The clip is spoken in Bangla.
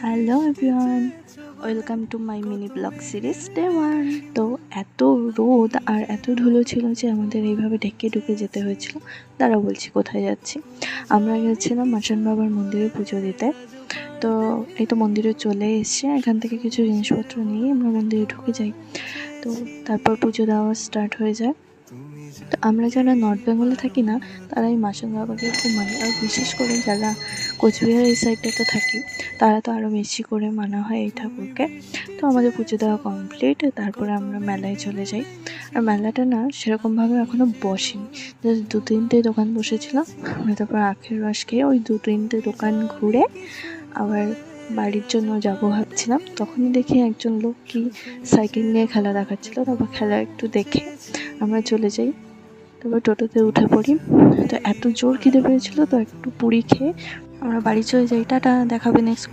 Hello everyone, welcome to my mini blog series day 1। তো এত রোদ আর এত ধুলো ছিল যে আমাদের এইভাবে ঢেকে ঢুকে যেতে হয়েছিল। তারা বলছি কোথায় যাচ্ছি। আমরা গেছিলাম মাসান বাবার মন্দিরে পুজো দিতে। তো এই তো মন্দিরে চলে এসে এখান থেকে কিছু জিনিসপত্র নিয়ে আমরা মন্দিরে ঢুকে যাই। তো তারপর পুজো দেওয়া স্টার্ট হয়ে যায়। তো আমরা যারা নর্থ বেঙ্গলে থাকি না, তারা এই মাসান বাবাকে খুব মানে, আর বিশেষ করে যারা কোচবিহার এই সাইডটাতে থাকি তারা তো আরও বেশি করে মানা হয় এই ঠাকুরকে। তো আমাদের পুজো দেওয়া কমপ্লিট, তারপরে আমরা মেলায় চলে যাই। আর মেলাটা না সেরকমভাবে এখনও বসেনি, জাস্ট 2-3টে দোকান বসেছিল। আমরা তারপর আখের রস খেয়ে ওই 2-3টে দোকান ঘুরে আবার বাড়ির জন্য যাবো ভাবছিলাম। তখনই দেখি একজন লোক কি সাইকেল নিয়ে খেলা দেখাচ্ছিলো। তারপর খেলা একটু দেখে আমরা চলে যাই। তারপর টোটোতে উঠে পড়ি। তো এত জোর খিদে পেয়েছিল, তো একটু পুরি খেয়ে আমরা বাড়ি চলে যাই। টাটা, দেখাবে নেক্সট।